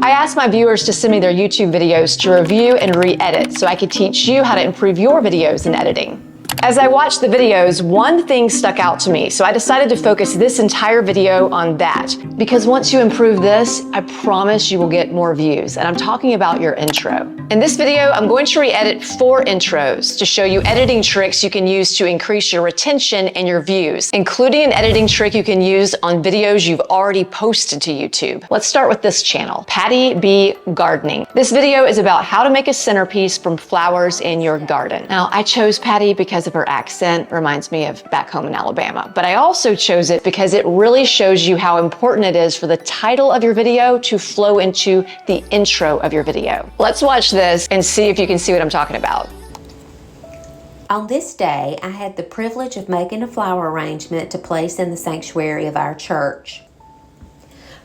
I asked my viewers to send me their YouTube videos to review and re-edit so I could teach you how to improve your videos in editing. As I watched the videos, one thing stuck out to me, so I decided to focus this entire video on that. Because once you improve this, I promise you will get more views, and I'm talking about your intro. In this video, I'm going to re-edit 4 intros to show you editing tricks you can use to increase your retention and your views, including an editing trick you can use on videos you've already posted to YouTube. Let's start with this channel, Patty B Gardening. This video is about how to make a centerpiece from flowers in your garden. Now, I chose Patty because of her accent, reminds me of back home in Alabama, but I also chose it because it really shows you how important it is for the title of your video to flow into the intro of your video. Let's watch this and see if you can see what I'm talking about. On this day, I had the privilege of making a flower arrangement to place in the sanctuary of our church.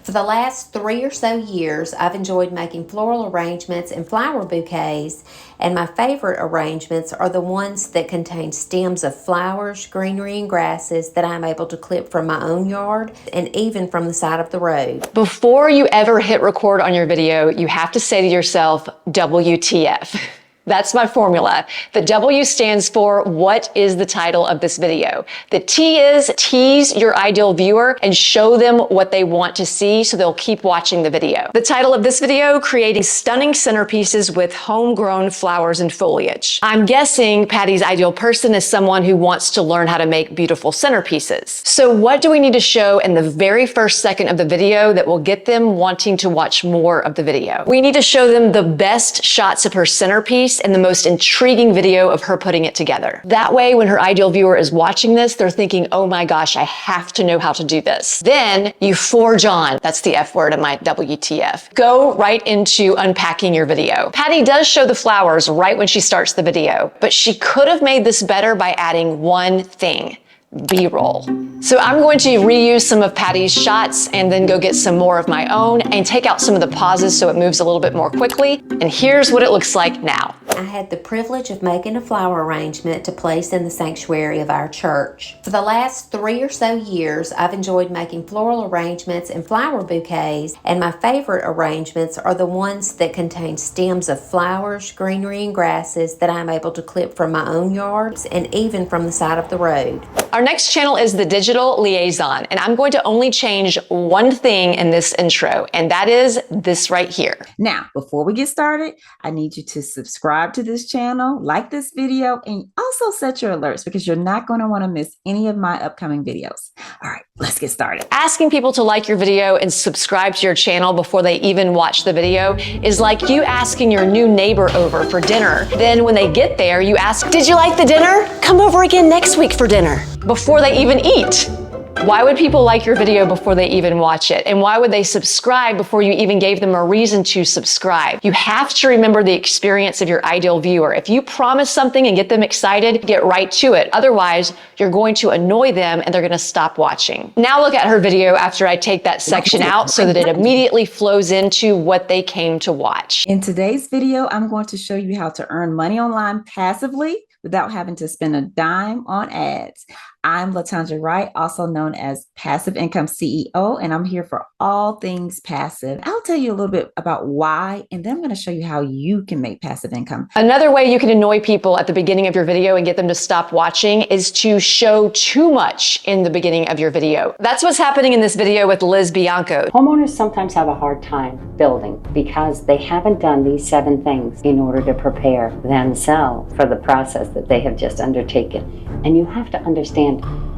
For the last 3 or so years, I've enjoyed making floral arrangements and flower bouquets, and my favorite arrangements are the ones that contain stems of flowers, greenery, and grasses that I'm able to clip from my own yard and even from the side of the road. Before you ever hit record on your video, you have to say to yourself, WTF. That's my formula. The W stands for what is the title of this video. The T is tease your ideal viewer and show them what they want to see so they'll keep watching the video. The title of this video, creating stunning centerpieces with homegrown flowers and foliage. I'm guessing Patty's ideal person is someone who wants to learn how to make beautiful centerpieces. So what do we need to show in the very first second of the video that will get them wanting to watch more of the video? We need to show them the best shots of her centerpiece and the most intriguing video of her putting it together. That way, when her ideal viewer is watching this, they're thinking, oh my gosh, I have to know how to do this. Then you forge on, that's the F word of my WTF. Go right into unpacking your video. Patty does show the flowers right when she starts the video, but she could have made this better by adding one thing. B-roll. So I'm going to reuse some of Patty's shots and then go get some more of my own and take out some of the pauses so it moves a little bit more quickly. And here's what it looks like now. I had the privilege of making a flower arrangement to place in the sanctuary of our church. For the last 3 or so years, I've enjoyed making floral arrangements and flower bouquets, and my favorite arrangements are the ones that contain stems of flowers, greenery, and grasses that I'm able to clip from my own yard and even from the side of the road. Our next channel is the Digital Liaison, and I'm going to only change one thing in this intro, and that is this right here. Now, before we get started, I need you to subscribe to this channel, like this video, and also set your alerts because you're not going to want to miss any of my upcoming videos. All right, let's get started. Asking people to like your video and subscribe to your channel before they even watch the video is like you asking your new neighbor over for dinner. Then when they get there, you ask, did you like the dinner? Come over again next week for dinner. Before they even eat. Why would people like your video before they even watch it? And why would they subscribe before you even gave them a reason to subscribe? You have to remember the experience of your ideal viewer. If you promise something and get them excited, get right to it. Otherwise, you're going to annoy them and they're going to stop watching. Now look at her video after I take that section out so that it immediately flows into what they came to watch. In today's video, I'm going to show you how to earn money online passively without having to spend a dime on ads. I'm LaTondra Wright, also known as Passive Income CEO, and I'm here for all things passive. I'll tell you a little bit about why, and then I'm going to show you how you can make passive income. Another way you can annoy people at the beginning of your video and get them to stop watching is to show too much in the beginning of your video. That's what's happening in this video with Liz Bianco. Homeowners sometimes have a hard time building because they haven't done these 7 things in order to prepare themselves for the process that they have just undertaken. And you have to understand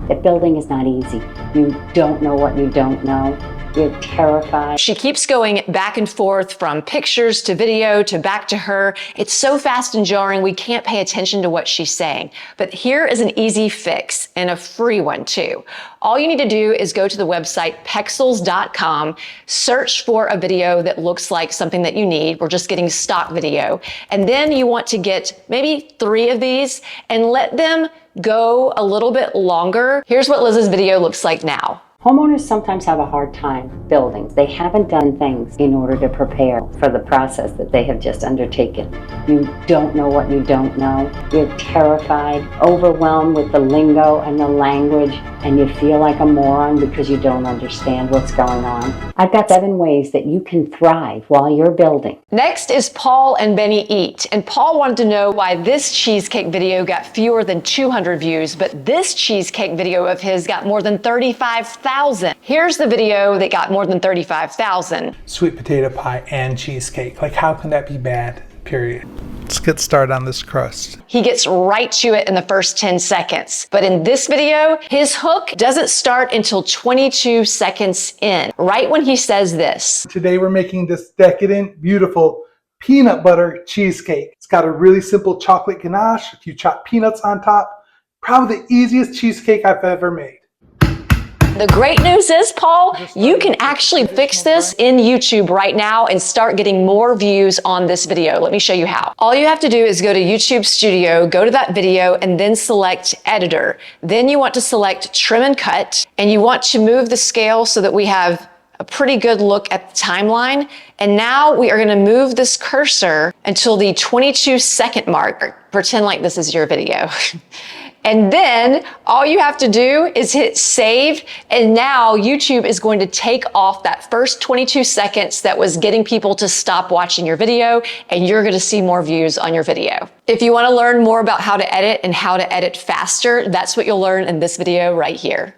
that building is not easy. You don't know what you don't know. You're terrified. She keeps going back and forth from pictures to video to back to her. It's so fast and jarring, we can't pay attention to what she's saying. But here is an easy fix, and a free one too. All you need to do is go to the website pexels.com, search for a video that looks like something that you need. We're just getting stock video. And then you want to get maybe 3 of these and let them go a little bit longer. Here's what Liz's video looks like now. Homeowners sometimes have a hard time building. They haven't done things in order to prepare for the process that they have just undertaken. You don't know what you don't know. You're terrified, overwhelmed with the lingo and the language, and you feel like a moron because you don't understand what's going on. I've got 7 ways that you can thrive while you're building. Next is Paul and Benny Eat. And Paul wanted to know why this cheesecake video got fewer than 200 views, but this cheesecake video of his got more than 35,000. Here's the video that got more than 35,000. Sweet potato pie and cheesecake. Like, how can that be bad? Period. Let's get started on this crust. He gets right to it in the first 10 seconds. But in this video, his hook doesn't start until 22 seconds in, right when he says this. Today we're making this decadent, beautiful peanut butter cheesecake. It's got a really simple chocolate ganache. If you chop peanuts on top, probably the easiest cheesecake I've ever made. The great news is, Paul, you can actually fix this in YouTube right now and start getting more views on this video. Let me show you how. All you have to do is go to YouTube Studio, go to that video, and then select Editor. Then you want to select Trim and Cut, and you want to move the scale so that we have a pretty good look at the timeline. And now we are going to move this cursor until the 22-second mark. Pretend like this is your video. And then all you have to do is hit save. And now YouTube is going to take off that first 22 seconds that was getting people to stop watching your video, and you're going to see more views on your video. If you want to learn more about how to edit and how to edit faster, that's what you'll learn in this video right here.